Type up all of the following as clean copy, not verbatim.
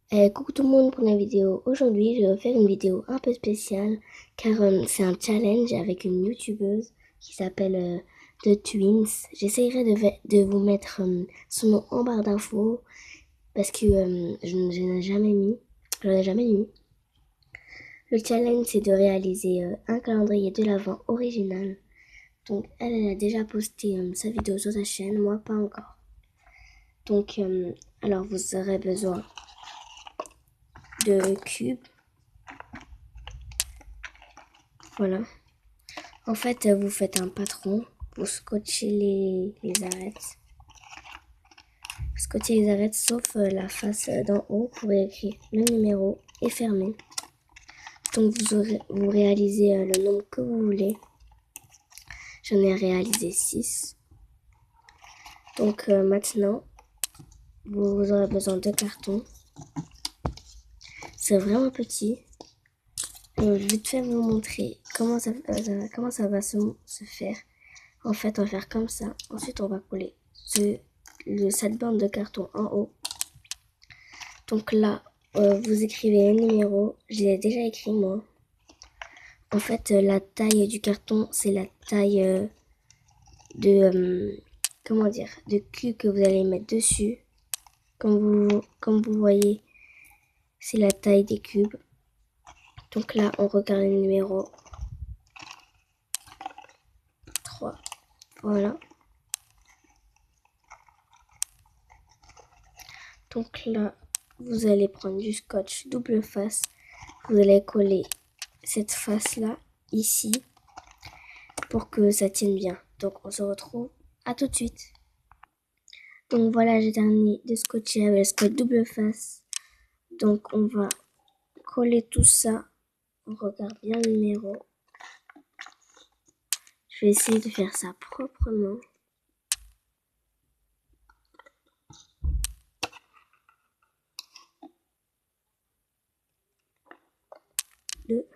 Coucou tout le monde pour la vidéo. Aujourd'hui, je vais faire une vidéo un peu spéciale car c'est un challenge avec une youtubeuse qui s'appelle The Twins. J'essaierai de vous mettre son nom en barre d'infos parce que je n'ai jamais mis. Je l'ai jamais mis. Le challenge, c'est de réaliser un calendrier de l'Avent original. Donc, elle a déjà posté sa vidéo sur sa chaîne, moi pas encore. Donc, alors vous aurez besoin de cubes. Voilà. En fait, vous faites un patron, vous scotchez les arêtes. Vous scotchez les arêtes sauf la face d'en haut pour écrire le numéro et fermer. Donc vous réalisez le nombre que vous voulez. J'en ai réalisé 6. Donc maintenant, vous aurez besoin de carton. C'est vraiment petit. Je vais vite fait vous montrer comment ça va se faire. En fait, on va faire comme ça. Ensuite, on va coller cette bande de carton en haut. Donc là, vous écrivez un numéro. Je l'ai déjà écrit moi. En fait, la taille du carton, c'est la taille comment dire, de cube que vous allez mettre dessus. Comme vous voyez, c'est la taille des cubes. Donc là, on regarde le numéro 3. Voilà. Donc là, vous allez prendre du scotch double face. Vous allez coller cette face-là ici pour que ça tienne bien. Donc on se retrouve à tout de suite. Donc voilà, j'ai terminé de scotcher avec le scotch double face. Donc on va coller tout ça. On regarde bien le numéro. Je vais essayer de faire ça proprement. Deux.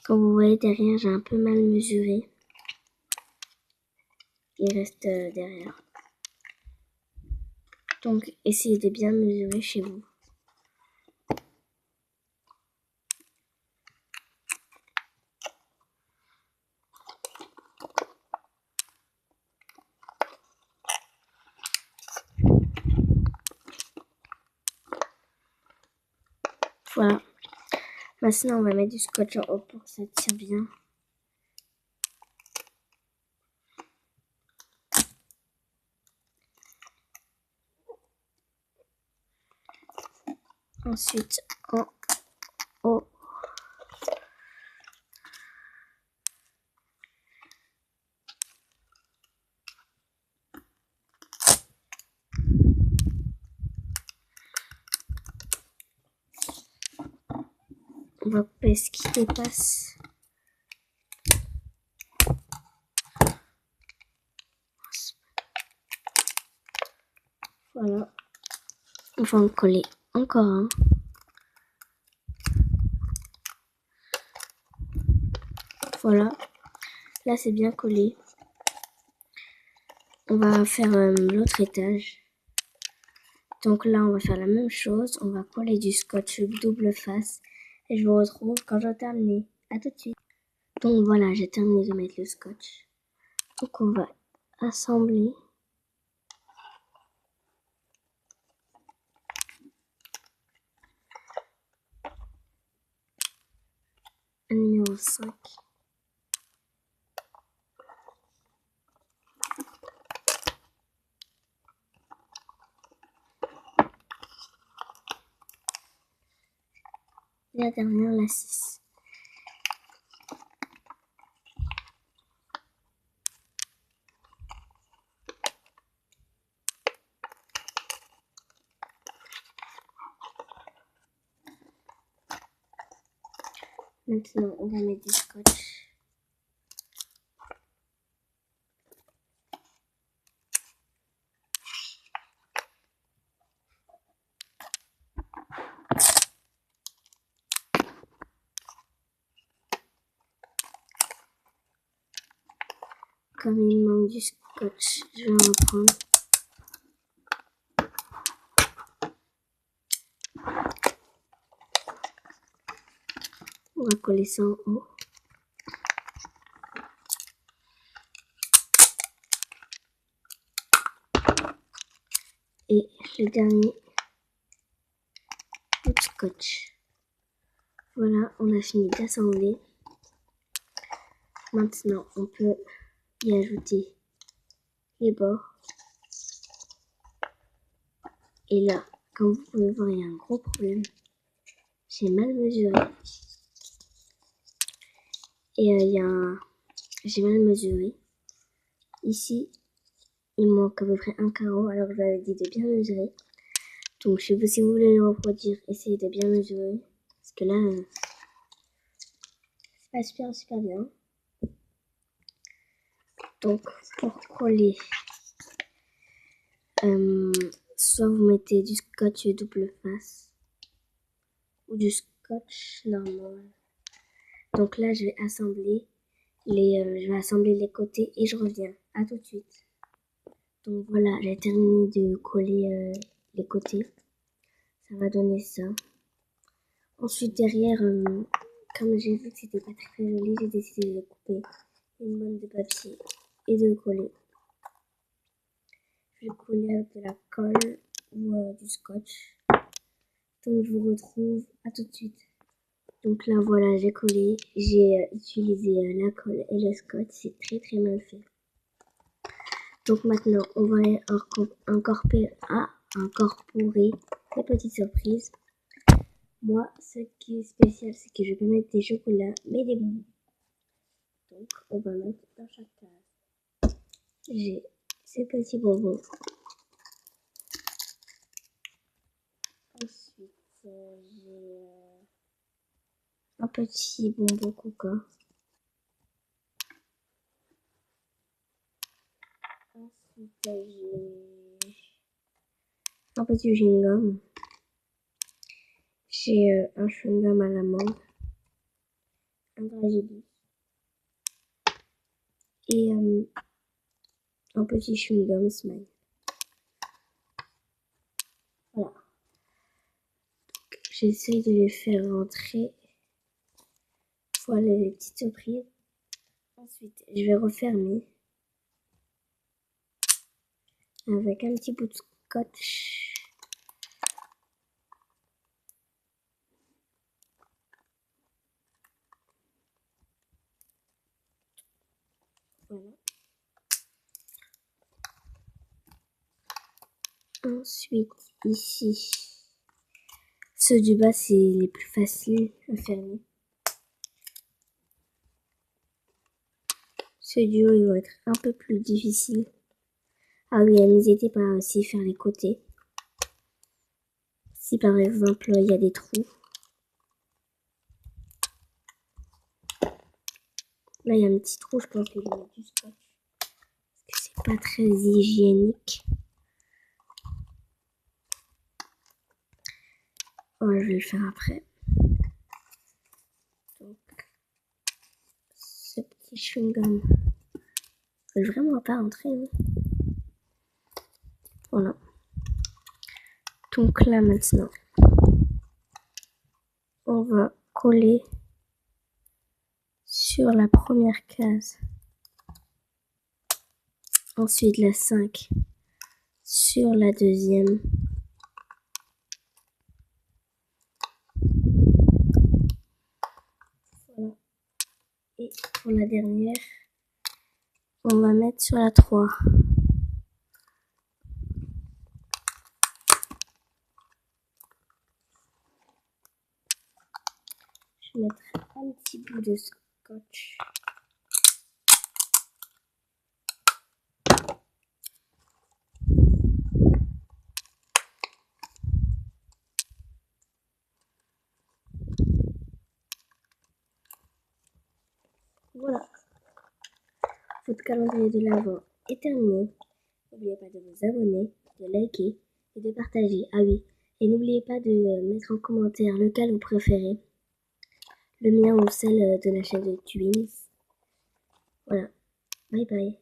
Comme vous voyez derrière, j'ai un peu mal mesuré. Il reste derrière. Donc essayez de bien mesurer chez vous. Voilà. Maintenant, on va mettre du scotch en haut pour que ça tire bien. Ensuite, en haut. On va couper ce qui dépasse. Voilà. On va en coller encore un. Voilà. Là, c'est bien collé. On va faire l'autre étage. Donc là, on va faire la même chose. On va coller du scotch double face. Et je vous retrouve quand j'aurai terminé. À tout de suite. Donc voilà, j'ai terminé de mettre le scotch. Donc on va assembler. Un numéro 5. La dernière, la 6. Maintenant, on va mettre du scotch. comme il manque du scotch, je vais en prendre. On va coller ça en haut. Et le dernier bout de scotch. Voilà, on a fini d'assembler. Maintenant, on peut y ajouter les bords. Et là, comme vous pouvez voir, il y a un gros problème. J'ai mal mesuré. Et j'ai mal mesuré. Ici, il manque à peu près un carreau, alors je vous avais dit de bien mesurer. Donc, je sais pas si vous voulez le reproduire, essayez de bien mesurer. Parce que là, c'est pas super bien. Donc, pour coller, soit vous mettez du scotch double face ou du scotch normal. Donc là, je vais assembler les côtés et je reviens. À tout de suite. Donc voilà, j'ai terminé de coller les côtés. Ça va donner ça. Ensuite, derrière, comme j'ai vu que c'était pas très joli, j'ai décidé de couper une bande de papier et de coller. Je vais coller avec de la colle ou du scotch. Donc je vous retrouve à tout de suite. Donc là voilà, j'ai collé, j'ai utilisé la colle et le scotch, c'est très mal fait. Donc maintenant on va incorporer des petites surprises. Moi, ce qui est spécial, c'est que je peux mettre des chocolats, mais des bonbons. Donc on va mettre dans chaque case. J'ai ces petits bonbons. Ensuite, j'ai un petit bonbon coca. Ensuite, j'ai un petit chewing-gum. J'ai un chewing-gum à l'amande, un dragibus et un petit chewing-gum smile. Voilà. J'essaye de les faire rentrer. Voilà les petites surprises. Ensuite, je vais refermer avec un petit bout de scotch. Voilà. Ensuite, ici, ceux du bas, c'est les plus faciles à fermer. Ceux du haut, ils vont être un peu plus difficiles. Ah oui, n'hésitez pas à aussi faire les côtés. Si par exemple, il y a des trous. Là, il y a un petit trou, je pense que je vais mettre du scotch. Parce que c'est pas très hygiénique. Oh, je vais le faire après. Donc, ce petit chewing-gum ne peut vraiment pas rentrer. Hein. Voilà. Donc là, maintenant, on va coller sur la première case. Ensuite, la 5 sur la deuxième. Voilà. Et pour la dernière, on va mettre sur la 3. Je vais mettre un petit bout de scotch. Voilà. Votre calendrier de l'Avent est terminé. N'oubliez pas de vous abonner, de liker et de partager. Ah oui, et n'oubliez pas de mettre en commentaire lequel vous préférez. Le mien ou celle de la chaîne de Twins. Voilà. Bye bye.